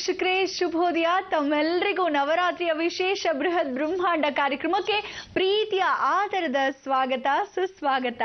ವೀಕ್ಷಕರೇ ಶುಭೋದಯ. ತಮ್ಮೆಲ್ಲರಿಗೂ ನವರಾತ್ರಿಯ ವಿಶೇಷ ಬೃಹತ್ ಬ್ರಹ್ಮಾಂಡ ಕಾರ್ಯಕ್ರಮಕ್ಕೆ ಪ್ರೀತಿಯ ಆದರದ ಸ್ವಾಗತ ಸುಸ್ವಾಗತ.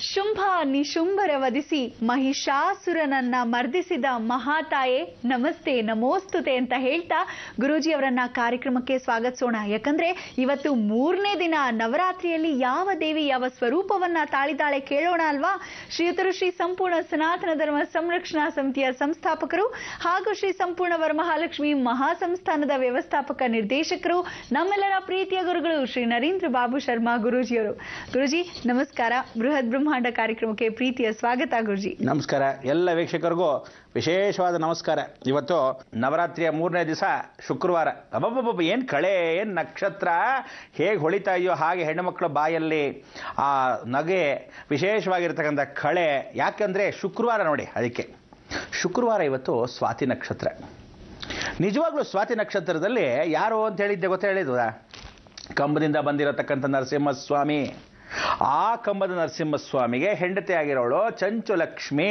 ಶುಂಭ ನಿಶುಂಭರ ವಧಿಸಿ ಮಹಿಷಾಸುರನನ್ನ ಮರ್ದಿಸಿದ ಮಹಾತಾಯೆ ನಮಸ್ತೆ ನಮೋಸ್ತುತೆ ಅಂತ ಹೇಳ್ತಾ ಗುರೂಜಿಯವರನ್ನ ಕಾರ್ಯಕ್ರಮಕ್ಕೆ ಸ್ವಾಗತಿಸೋಣ. ಯಾಕಂದ್ರೆ ಇವತ್ತು 3ನೇ ದಿನ ನವರಾತ್ರಿಯಲ್ಲಿ ಯಾವ ದೇವಿ ಯಾವ ಸ್ವರೂಪವನ್ನ ತಾಳಿದಾಳೆ ಕೇಳೋಣ ಅಲ್ವಾ. ಶ್ರೀಯುತರು ಶ್ರೀ ಸಂಪೂರ್ಣ ಸನಾತನ ಧರ್ಮ ಸಂರಕ್ಷಣಾ ಸಮಿತಿಯ ಸಂಸ್ಥಾಪಕರು ಹಾಗೂ ಶ್ರೀ ಸಂಪೂರ್ಣ ವರಮಹಾಲಕ್ಷ್ಮಿ ಮಹಾಸಂಸ್ಥಾನದ ವ್ಯವಸ್ಥಾಪಕ ನಿರ್ದೇಶಕರು, ನಮ್ಮೆಲ್ಲರ ಪ್ರೀತಿಯ ಗುರುಗಳು ಶ್ರೀ ನರೇಂದ್ರ ಬಾಬು ಶರ್ಮಾ ಗುರೂಜಿಯವರು. ಗುರುಜಿ ನಮಸ್ಕಾರ. ಬೃಹತ್ ಬ್ರಹ್ಮಾಂಡ ಕಾರ್ಯಕ್ರಮಕ್ಕೆ ಪ್ರೀತಿಯ ಸ್ವಾಗತ ಗುರುಜಿ. ನಮಸ್ಕಾರ. ಎಲ್ಲ ವೀಕ್ಷಕರಿಗೂ ವಿಶೇಷವಾದ ನಮಸ್ಕಾರ. ಇವತ್ತು ನವರಾತ್ರಿಯ 3ನೇ ದಿವಸ ಶುಕ್ರವಾರ. ಅಬ್ಬಬ್ಬಬ್ಬ ಏನು ಕಳೆ, ಏನು ನಕ್ಷತ್ರ ಹೇಗೆ ಹೊಳಿತಾ ಇದೆಯೋ ಹಾಗೆ ಹೆಣ್ಣುಮಕ್ಕಳ ಬಾಯಲ್ಲಿ ಆ ನಗೆ, ವಿಶೇಷವಾಗಿರ್ತಕ್ಕಂಥ ಕಳೆ. ಯಾಕಂದರೆ ಶುಕ್ರವಾರ ನೋಡಿ, ಅದಕ್ಕೆ ಶುಕ್ರವಾರ. ಇವತ್ತು ಸ್ವಾತಿ ನಕ್ಷತ್ರ. ನಿಜವಾಗ್ಲೂ ಸ್ವಾತಿ ನಕ್ಷತ್ರದಲ್ಲಿ ಯಾರು ಅಂತ ಹೇಳಿದ್ದೆ ಗೊತ್ತಾ? ಹೇಳಿದ್ವಾ? ಕಂಬದಿಂದ ಬಂದಿರತಕ್ಕಂಥ ನರಸಿಂಹಸ್ವಾಮಿ. ಆ ಕಂಬದ ನರಸಿಂಹಸ್ವಾಮಿಗೆ ಹೆಂಡತಿ ಆಗಿರೋಳು ಚಂಚು ಲಕ್ಷ್ಮಿ.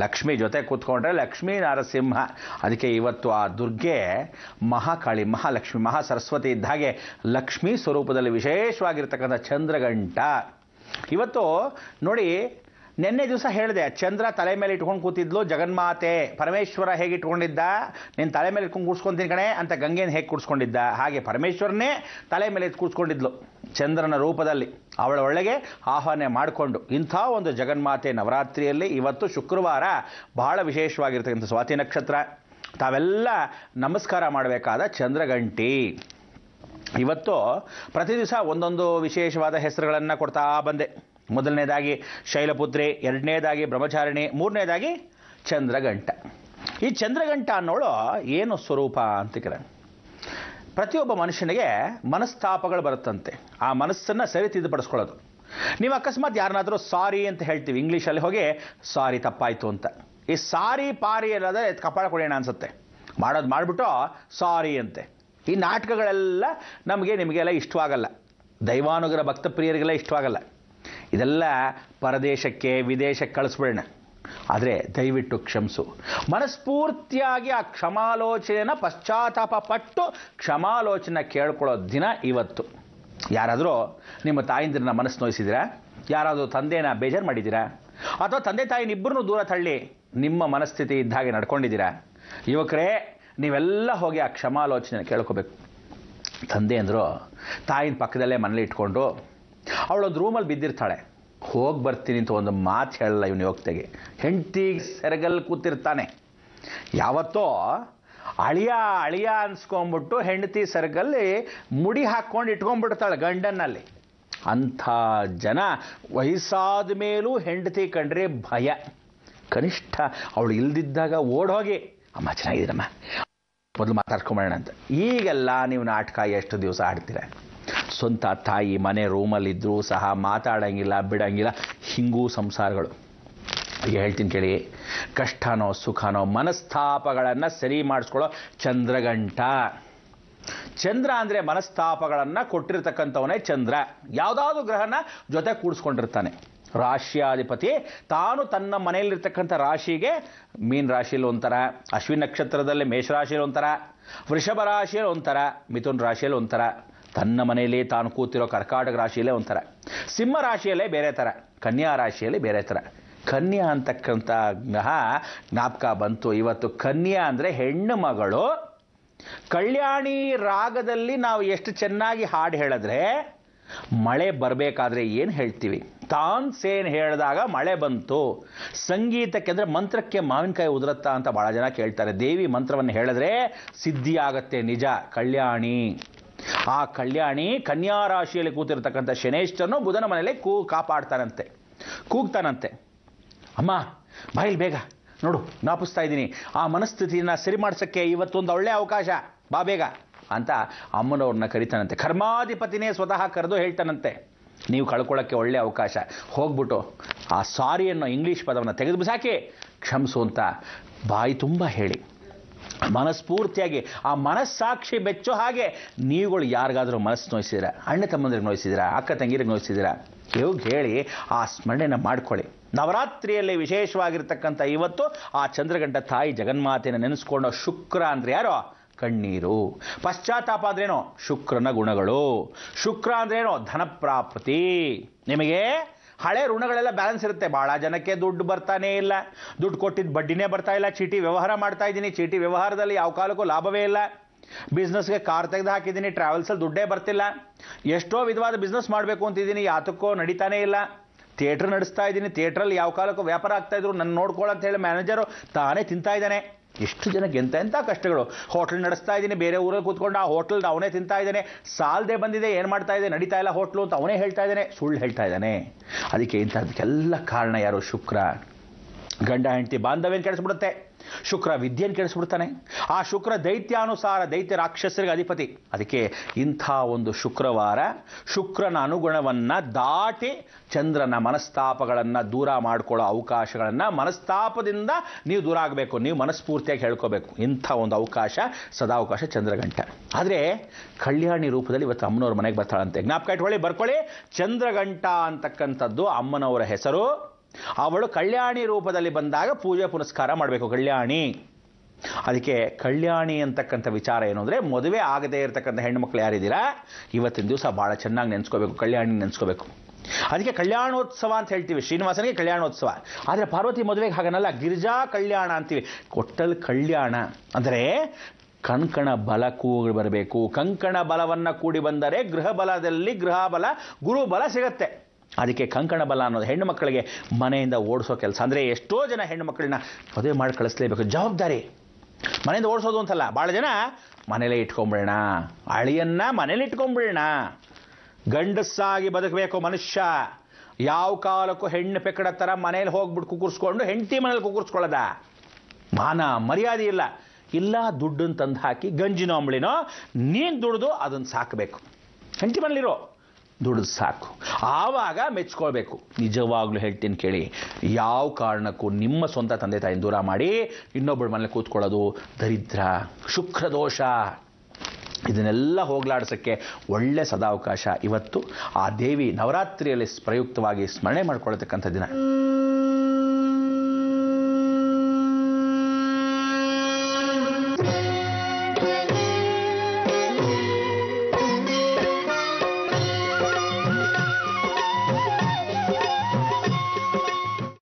ಲಕ್ಷ್ಮಿ ಜೊತೆ ಕೂತ್ಕೊಂಡ್ರೆ ಲಕ್ಷ್ಮೀ ನರಸಿಂಹ. ಅದಕ್ಕೆ ಇವತ್ತು ಆ ದುರ್ಗೆ ಮಹಾಕಾಳಿ, ಮಹಾಲಕ್ಷ್ಮಿ, ಮಹಾಸರಸ್ವತಿ ಇದ್ದ ಹಾಗೆ ಲಕ್ಷ್ಮೀ ಸ್ವರೂಪದಲ್ಲಿ ವಿಶೇಷವಾಗಿರ್ತಕ್ಕಂಥ ಚಂದ್ರಗಂಟ. ಇವತ್ತು ನೋಡಿ, ನಿನ್ನೆ ದಿವಸ ಹೇಳಿದೆ, ಚಂದ್ರ ತಲೆ ಮೇಲೆ ಇಟ್ಕೊಂಡು ಕೂತಿದ್ಲು ಜಗನ್ಮಾತೆ. ಪರಮೇಶ್ವರ ಹೇಗೆ ಇಟ್ಕೊಂಡಿದ್ದ, ನೀನು ತಲೆ ಮೇಲೆ ಇಟ್ಕೊಂಡು ಕೂಡ್ಸ್ಕೊಂತೀನಿ ಕಣೆ ಅಂತ ಗಂಗೆನ ಹೇಗೆ ಕೂಡ್ಸ್ಕೊಂಡಿದ್ದ, ಹಾಗೆ ಪರಮೇಶ್ವರನೇ ತಲೆ ಮೇಲೆ ಕೂಡ್ಸ್ಕೊಂಡಿದ್ಲು ಚಂದ್ರನ ರೂಪದಲ್ಲಿ. ಅವಳ ಒಳಗೆ ಆಹ್ವಾನ ಮಾಡಿಕೊಂಡು ಇಂಥ ಒಂದು ಜಗನ್ಮಾತೆ ನವರಾತ್ರಿಯಲ್ಲಿ ಇವತ್ತು ಶುಕ್ರವಾರ ಬಹಳ ವಿಶೇಷವಾಗಿರ್ತಕ್ಕಂಥ ಸ್ವಾತಿ ನಕ್ಷತ್ರ. ತಾವೆಲ್ಲ ನಮಸ್ಕಾರ ಮಾಡಬೇಕಾದ ಚಂದ್ರಗಂಟಿ. ಇವತ್ತು ಪ್ರತಿ ದಿವಸ ಒಂದೊಂದು ವಿಶೇಷವಾದ ಹೆಸರುಗಳನ್ನು ಕೊಡ್ತಾ ಬಂದೆ. ಮೊದಲನೇದಾಗಿ ಶೈಲಪುತ್ರಿ, ಎರಡನೇದಾಗಿ ಬ್ರಹ್ಮಚಾರಿಣಿ, 3ನೇದಾಗಿ ಚಂದ್ರಗಂಟ. ಈ ಚಂದ್ರಗಂಟ ಅನ್ನೋಳು ಏನು ಸ್ವರೂಪ ಅಂತಿಕರೆ, ಪ್ರತಿಯೊಬ್ಬ ಮನುಷ್ಯನಿಗೆ ಮನಸ್ತಾಪಗಳು ಬರುತ್ತಂತೆ. ಆ ಮನಸ್ಸನ್ನು ಸರಿ ತಿದ್ದುಪಡಿಸ್ಕೊಳ್ಳೋದು. ನೀವು ಅಕಸ್ಮಾತ್ ಯಾರನ್ನಾದರೂ ಸಾರಿ ಅಂತ ಹೇಳ್ತೀವಿ, ಇಂಗ್ಲೀಷಲ್ಲಿ ಹೋಗಿ ಸಾರಿ ತಪ್ಪಾಯಿತು ಅಂತ. ಈ ಸಾರಿ ಪಾರಿ ಎಲ್ಲದ ಕಪಾಳ ಕೊಡೋಣ ಅನ್ಸುತ್ತೆ. ಮಾಡೋದು ಮಾಡಿಬಿಟ್ಟು ಸಾರಿ ಅಂತೆ. ಈ ನಾಟಕಗಳೆಲ್ಲ ನಿಮಗೆಲ್ಲ ಇಷ್ಟವಾಗಲ್ಲ. ದೈವಾನುಗ್ರಹ ಭಕ್ತ ಪ್ರಿಯರಿಗೆಲ್ಲ ಇಷ್ಟವಾಗಲ್ಲ. ಇದೆಲ್ಲ ಪರದೇಶಕ್ಕೆ ವಿದೇಶಕ್ಕೆ ಕಳಿಸ್ಬಿಡೋಣ. ಆದರೆ ದಯವಿಟ್ಟು ಕ್ಷಮಿಸು. ಮನಸ್ಫೂರ್ತಿಯಾಗಿ ಆ ಕ್ಷಮಾಲೋಚನೆಯನ್ನು ಪಶ್ಚಾತ್ತಾಪ ಪಟ್ಟು ಕ್ಷಮಾಲೋಚನೆ ಕೇಳ್ಕೊಳ್ಳೋ ದಿನ ಇವತ್ತು. ಯಾರಾದರೂ ನಿಮ್ಮ ತಾಯಿಂದ್ರನ್ನ ಮನಸ್ಸು ನೋಯಿಸಿದ್ದೀರಾ? ಯಾರಾದರೂ ತಂದೆನ ಬೇಜಾರು ಮಾಡಿದ್ದೀರಾ? ಅಥವಾ ತಂದೆ ತಾಯಿನಿಬ್ಬರನ್ನೂ ದೂರ ತಳ್ಳಿ ನಿಮ್ಮ ಮನಸ್ಥಿತಿ ಇದ್ದ ಹಾಗೆ ನಡ್ಕೊಂಡಿದ್ದೀರಾ? ಯುವಕರೇ, ನೀವೆಲ್ಲ ಹೋಗಿ ಆ ಕ್ಷಮಾಲೋಚನೆ ಕೇಳ್ಕೋಬೇಕು. ತಂದೆ ಅಂದರು ತಾಯಿನ ಪಕ್ಕದಲ್ಲೇ ಮನೇಲಿ ಇಟ್ಕೊಂಡು ಅವಳೊಂದು ರೂಮಲ್ಲಿ ಬಿದ್ದಿರ್ತಾಳೆ. ಹೋಗಿ ಬರ್ತೀನಿ ಅಂತ ಒಂದು ಮಾತು ಹೇಳಲ್ಲ ಇವನು ಯುವಕ್ತೆಗೆ. ಹೆಂಡತಿಗೆ ಸೆರಗಲ್ಲಿ ಕೂತಿರ್ತಾನೆ. ಯಾವತ್ತೋ ಅಳಿಯ ಅಳಿಯ ಅನ್ಸ್ಕೊಂಡ್ಬಿಟ್ಟು ಹೆಂಡತಿ ಸೆರಗಲ್ಲಿ ಮುಡಿ ಹಾಕ್ಕೊಂಡು ಇಟ್ಕೊಂಡ್ಬಿಡ್ತಾಳೆ ಗಂಡನ್ನಲ್ಲಿ. ಅಂಥ ಜನ ವಯಸ್ಸಾದ ಮೇಲೂ ಹೆಂಡತಿ ಕಂಡ್ರೆ ಭಯ. ಕನಿಷ್ಠ ಅವಳು ಇಲ್ದಿದ್ದಾಗ ಓಡೋಗಿ ಅಮ್ಮ ಚೆನ್ನಾಗಿದ್ದೀರಮ್ಮ ಮೊದಲು ಮಾತಾಡ್ಕೊಂಬೋಣ ಅಂತ. ಈಗೆಲ್ಲ ನೀವು ನಾಟಕ ಎಷ್ಟು ದಿವಸ ಆಡ್ತೀರ? ಸ್ವಂತ ತಾಯಿ ಮನೆ ರೂಮಲ್ಲಿದ್ದರೂ ಸಹ ಮಾತಾಡೋಂಗಿಲ್ಲ, ಬಿಡೋಂಗಿಲ್ಲ. ಹಿಂಗೂ ಸಂಸಾರಗಳು. ಈಗ ಹೇಳ್ತೀನಿ ಕೇಳಿ. ಕಷ್ಟನೋ ಸುಖನೋ ಮನಸ್ತಾಪಗಳನ್ನು ಸರಿ ಮಾಡಿಸ್ಕೊಳ್ಳೋ ಚಂದ್ರಗಂಟ. ಚಂದ್ರ ಅಂದರೆ ಮನಸ್ತಾಪಗಳನ್ನು ಕೊಟ್ಟಿರ್ತಕ್ಕಂಥವನೇ ಚಂದ್ರ. ಯಾವುದಾದ್ರೂ ಗ್ರಹನ ಜೊತೆ ಕೂಡಿಸ್ಕೊಂಡಿರ್ತಾನೆ. ರಾಶಿಯಾಧಿಪತಿ ತಾನು ತನ್ನ ಮನೆಯಲ್ಲಿರ್ತಕ್ಕಂಥ ರಾಶಿಗೆ, ಮೀನ ರಾಶಿಯಲ್ಲಿ ಒಂಥರ, ಅಶ್ವಿನಿ ನಕ್ಷತ್ರದಲ್ಲಿ ಮೇಷರಾಶಿಯಲ್ಲಿ ಒಂಥರ, ವೃಷಭ ರಾಶಿಯಲ್ಲಿ ಒಂಥರ, ಮಿಥುನ್ ರಾಶಿಯಲ್ಲಿ ಒಂಥರ, ತನ್ನ ಮನೆಯಲ್ಲಿ ತಾನು ಕೂತಿರೋ ಕರ್ಕಾಟಕ ರಾಶಿಯಲ್ಲೇ ಒಂಥರ, ಸಿಂಹ ರಾಶಿಯಲ್ಲೇ ಬೇರೆ ಥರ, ಕನ್ಯಾ ರಾಶಿಯಲ್ಲಿ ಬೇರೆ ಥರ. ಕನ್ಯಾ ಅಂತಕ್ಕಂಥ ಜ್ಞಾಪಕ ಬಂತು. ಇವತ್ತು ಕನ್ಯಾ ಅಂದರೆ ಹೆಣ್ಣು ಮಗಳು. ಕಲ್ಯಾಣಿ ರಾಗದಲ್ಲಿ ನಾವು ಎಷ್ಟು ಚೆನ್ನಾಗಿ ಹಾಡು ಹೇಳಿದ್ರೆ, ಮಳೆ ಬರಬೇಕಾದ್ರೆ ಏನು ಹೇಳ್ತೀವಿ? ತಾನ್ಸೇನ್ ಹೇಳಿದಾಗ ಮಳೆ ಬಂತು. ಸಂಗೀತಕ್ಕೆ ಅಂದರೆ ಮಂತ್ರಕ್ಕೆ ಮಾವಿನಕಾಯಿ ಉದುರತ್ತಾ ಅಂತ ಭಾಳ ಜನ ಕೇಳ್ತಾರೆ. ದೇವಿ ಮಂತ್ರವನ್ನು ಹೇಳಿದ್ರೆ ಸಿದ್ಧಿ ಆಗತ್ತೆ, ನಿಜ. ಕಲ್ಯಾಣಿ. ಆ ಕಲ್ಯಾಣಿ ಕನ್ಯಾ ರಾಶಿಯಲ್ಲಿ ಕೂತಿರ್ತಕ್ಕಂಥ ಶನೇಶ್ವರನು ಬುಧನ ಮನೆಯಲ್ಲಿ ಕಾಪಾಡ್ತಾನಂತೆ, ಕೂಗ್ತಾನಂತೆ. ಅಮ್ಮ ಬಾಯಿಲ್ ಬೇಗ ನೋಡು, ಜ್ಞಾಪಿಸ್ತಾ ಇದ್ದೀನಿ. ಆ ಮನಸ್ಥಿತಿಯನ್ನು ಸರಿ ಮಾಡ್ಸೋಕ್ಕೆ ಇವತ್ತೊಂದು ಒಳ್ಳೆಯ ಅವಕಾಶ, ಬಾ ಬೇಗ ಅಂತ ಅಮ್ಮನವ್ರನ್ನ ಕರಿತಾನಂತೆ. ಕರ್ಮಾಧಿಪತಿನೇ ಸ್ವತಃ ಕರೆದು ಹೇಳ್ತಾನಂತೆ, ನೀವು ಕಳ್ಕೊಳ್ಳೋಕ್ಕೆ ಒಳ್ಳೆಯ ಅವಕಾಶ. ಹೋಗ್ಬಿಟ್ಟು ಆ ಸಾರಿ ಅನ್ನೋ ಇಂಗ್ಲೀಷ್ ಪದವನ್ನು ತೆಗೆದು ಬಿಸಾಕಿ ಕ್ಷಮಿಸು ಅಂತ ಬಾಯಿ ತುಂಬ ಹೇಳಿ, ಮನಸ್ಫೂರ್ತಿಯಾಗಿ ಆ ಮನಸ್ಸಾಕ್ಷಿ ಬೆಚ್ಚೋ ಹಾಗೆ ನೀವುಗಳು ಯಾರಿಗಾದರೂ ಮನಸ್ಸು ನೋಯಿಸಿದಿರಾ? ಅಣ್ಣ ತಮ್ಮಂದ್ರಿಗೆ ನೋಯಿಸಿದಿರಾ? ಅಕ್ಕ ತಂಗಿರಿಗೆ ನೋಯಿಸಿದಿರಾ? ಇವಾಗ ಹೇಳಿ ಆ ಸ್ಮರಣೆನ ಮಾಡ್ಕೊಳ್ಳಿ. ನವರಾತ್ರಿಯಲ್ಲಿ ವಿಶೇಷವಾಗಿರ್ತಕ್ಕಂಥ ಇವತ್ತು ಆ ಚಂದ್ರಗಂಟ ತಾಯಿ ಜಗನ್ಮಾತೆಯನ್ನು ನೆನೆಸ್ಕೊಂಡ ಶುಕ್ರ ಅಂದರೆ ಯಾರೋ ಕಣ್ಣೀರು. ಪಶ್ಚಾತ್ತಾಪ ಅಂದ್ರೇನೋ ಶುಕ್ರನ ಗುಣಗಳು. ಶುಕ್ರ ಅಂದ್ರೇನೋ ಧನಪ್ರಾಪ್ತಿ. ನಿಮಗೆ ಹಳೆ ಋಣಗಳೆಲ್ಲ ಬ್ಯಾಲೆನ್ಸ್ ಇರುತ್ತೆ. ಭಾಳ ಜನಕ್ಕೆ ದುಡ್ಡು ಬರ್ತಾನೇ ಇಲ್ಲ, ದುಡ್ಡು ಕೊಟ್ಟಿದ್ದು ಬಡ್ಡಿನೇ ಬರ್ತಾ ಇಲ್ಲ, ಚೀಟಿ ವ್ಯವಹಾರ ಮಾಡ್ತಾ ಇದ್ದೀನಿ, ಚೀಟಿ ವ್ಯವಹಾರದಲ್ಲಿ ಯಾವ ಕಾಲಕ್ಕೂ ಲಾಭವೇ ಇಲ್ಲ, ಬಿಸ್ನೆಸ್ಗೆ ಕಾರ್ ತೆಗೆದು ಹಾಕಿದ್ದೀನಿ, ಟ್ರಾವೆಲ್ಸಲ್ಲಿ ದುಡ್ಡೇ ಬರ್ತಿಲ್ಲ, ಎಷ್ಟೋ ವಿಧವಾದ ಬಿಸ್ನೆಸ್ ಮಾಡಬೇಕು ಅಂತಿದ್ದೀನಿ, ಯಾತಕ್ಕೋ ನಡೀತಾನೇ ಇಲ್ಲ, ಥಿಯೇಟ್ರ್ ನಡೆಸ್ತಾ ಇದ್ದೀನಿ, ಥಿಯೇಟ್ರಲ್ಲಿ ಯಾವ ಕಾಲಕ್ಕೂ ವ್ಯಾಪಾರ ಆಗ್ತಾಯಿದ್ರು, ನನ್ನ ನೋಡ್ಕೊಳ್ಳೋಂತ ಹೇಳಿ ಮ್ಯಾನೇಜರು ತಾನೇ ತಿಂತಾ ಇದ್ದಾನೆ. ಎಷ್ಟು ಜನಕ್ಕೆ ಎಂಥ ಕಷ್ಟಗಳು. ಹೋಟ್ಲ್ ನಡೆಸ್ತಾ ಇದ್ದೀನಿ, ಬೇರೆ ಊರಲ್ಲಿ ಕೂತ್ಕೊಂಡು ಆ ಹೋಟ್ಲ್ ಅವನೇ ತಿಂತಾ ಇದ್ದಾನೆ, ಸಾಲದೆ ಬಂದಿದೆ, ಏನು ಮಾಡ್ತಾ ಇದೆ, ನಡೀತಾ ಇಲ್ಲ ಹೋಟ್ಲು ಅಂತ ಅವನೇ ಹೇಳ್ತಾ ಇದ್ದಾನೆ, ಸುಳ್ಳು ಹೇಳ್ತಾ ಇದ್ದಾನೆ. ಅದಕ್ಕೆ ಇಂಥದಕ್ಕೆಲ್ಲ ಕಾರಣ ಯಾರು? ಶುಕ್ರ. ಗಂಡ ಹೆಂಡತಿ ಬಾಂಧವ್ಯನ ಕೆಡಿಸ್ಬಿಡುತ್ತೆ, ಶುಕ್ರ ವಿದ್ಯೆಯನ್ನು ಕೆಡಿಸ್ಬಿಡ್ತಾನೆ. ಆ ಶುಕ್ರ ದೈತ್ಯಾನುಸಾರ ದೈತ್ಯ ರಾಕ್ಷಸರಿಗೆ ಅಧಿಪತಿ. ಅದಕ್ಕೆ ಇಂಥ ಒಂದು ಶುಕ್ರವಾರ ಶುಕ್ರನ ಅನುಗುಣವನ್ನು ದಾಟಿ ಚಂದ್ರನ ಮನಸ್ತಾಪಗಳನ್ನು ದೂರ ಮಾಡ್ಕೊಳ್ಳೋ ಅವಕಾಶಗಳನ್ನು, ಮನಸ್ತಾಪದಿಂದ ನೀವು ದೂರ ಆಗಬೇಕು, ನೀವು ಮನಸ್ಫೂರ್ತಿಯಾಗಿ ಹೇಳ್ಕೋಬೇಕು. ಇಂಥ ಒಂದು ಅವಕಾಶ ಸದಾವಕಾಶ ಚಂದ್ರಗಂಟ. ಆದರೆ ಕಲ್ಯಾಣಿ ರೂಪದಲ್ಲಿ ಇವತ್ತು ಅಮ್ಮನವ್ರ ಮನೆಗೆ ಬರ್ತಾಳಂತೆ. ಜ್ಞಾಪಕ ಇಟ್ಕೊಳ್ಳಿ, ಬರ್ಕೊಳ್ಳಿ. ಚಂದ್ರಗಂಟ ಅಂತಕ್ಕಂಥದ್ದು ಅಮ್ಮನವರ ಹೆಸರು. ಅವಳು ಕಲ್ಯಾಣಿ ರೂಪದಲ್ಲಿ ಬಂದಾಗ ಪೂಜೆ ಪುನಸ್ಕಾರ ಮಾಡಬೇಕು. ಕಲ್ಯಾಣಿ. ಅದಕ್ಕೆ ಕಲ್ಯಾಣಿ ಅಂತಕ್ಕಂಥ ವಿಚಾರ ಏನು ಅಂದರೆ, ಮದುವೆ ಆಗದೇ ಇರತಕ್ಕಂಥ ಹೆಣ್ಣುಮಕ್ಳು ಯಾರಿದ್ದೀರಾ, ಇವತ್ತಿನ ದಿವಸ ಭಾಳ ಚೆನ್ನಾಗಿ ನೆನೆಸ್ಕೋಬೇಕು, ಕಲ್ಯಾಣಿ ನೆನೆಸ್ಕೋಬೇಕು. ಅದಕ್ಕೆ ಕಲ್ಯಾಣೋತ್ಸವ ಅಂತ ಹೇಳ್ತೀವಿ. ಶ್ರೀನಿವಾಸನಿಗೆ ಕಲ್ಯಾಣೋತ್ಸವ. ಆದರೆ ಪಾರ್ವತಿ ಮದುವೆಗೆ ಹಾಗನಲ್ಲ, ಗಿರಿಜಾ ಕಲ್ಯಾಣ ಅಂತೀವಿ. ಕೊಟ್ಟಲ್ಲಿ ಕಲ್ಯಾಣ ಅಂದರೆ ಕಂಕಣ ಬಲ ಕೂಡಿ ಬರಬೇಕು. ಕಂಕಣ ಬಲವನ್ನು ಕೂಡಿ ಬಂದರೆ ಗೃಹ ಬಲದಲ್ಲಿ ಗೃಹ ಬಲ, ಗುರು ಬಲ ಸಿಗತ್ತೆ. ಅದಕ್ಕೆ ಕಂಕಣ ಬಲ ಅನ್ನೋದು ಹೆಣ್ಣು ಮಕ್ಕಳಿಗೆ ಮನೆಯಿಂದ ಓಡಿಸೋ ಕೆಲಸ. ಅಂದರೆ ಎಷ್ಟೋ ಜನ ಹೆಣ್ಣು ಮಕ್ಕಳನ್ನ ಮದುವೆ ಮಾಡಿ ಕಳಿಸ್ಲೇಬೇಕು, ಜವಾಬ್ದಾರಿ. ಮನೆಯಿಂದ ಓಡಿಸೋದು ಅಂತಲ್ಲ, ಭಾಳ ಜನ ಮನೇಲೇ ಇಟ್ಕೊಂಬಿಡೋಣ, ಅಳಿಯನ್ನ ಮನೇಲಿ ಇಟ್ಕೊಂಬಿಡೋಣ. ಗಂಡಸ್ಸಾಗಿ ಬದುಕಬೇಕು ಮನುಷ್ಯ. ಯಾವ ಕಾಲಕ್ಕೂ ಹೆಣ್ಣು ಪೆಕ್ಕಡ ಥರ ಮನೇಲಿ ಹೋಗ್ಬಿಟ್ಟು ಕುಕ್ಕುರ್ಸ್ಕೊಂಡು ಹೆಂಡತಿ ಮನೇಲಿ ಕುಕ್ಕುರ್ಸ್ಕೊಳ್ಳೋದ? ಮಾನ ಮರ್ಯಾದೆ ಇಲ್ಲ. ಇಲ್ಲ, ದುಡ್ಡನ್ನು ತಂದು ಹಾಕಿ ಗಂಜಿನೋ ಅಂಬಳಿನೋ ನೀನು ದುಡ್ದು ಅದನ್ನು ಸಾಕಬೇಕು. ಹೆಂಡತಿ ಮನೇಲಿರೋ ದುಡ್ದು ಸಾಕು, ಆವಾಗ ಮೆಚ್ಕೊಳ್ಬೇಕು. ನಿಜವಾಗ್ಲೂ ಹೇಳ್ತೀನಿ ಕೇಳಿ, ಯಾವ ಕಾರಣಕ್ಕೂ ನಿಮ್ಮ ಸ್ವಂತ ತಂದೆ ತಾಯಿನ ದೂರ ಮಾಡಿ ಇನ್ನೊಬ್ಬರ ಮನೇಲಿ ಕೂತ್ಕೊಳ್ಳೋದು ದರಿದ್ರ, ಶುಕ್ರದೋಷ. ಇದನ್ನೆಲ್ಲ ಹೋಗಲಾಡಿಸೋಕ್ಕೆ ಒಳ್ಳೆ ಸದಾವಕಾಶ ಇವತ್ತು. ಆ ದೇವಿ ನವರಾತ್ರಿಯಲ್ಲಿ ಪ್ರಯುಕ್ತವಾಗಿ ಸ್ಮರಣೆ ಮಾಡ್ಕೊಳ್ತಕ್ಕಂಥ ದಿನ.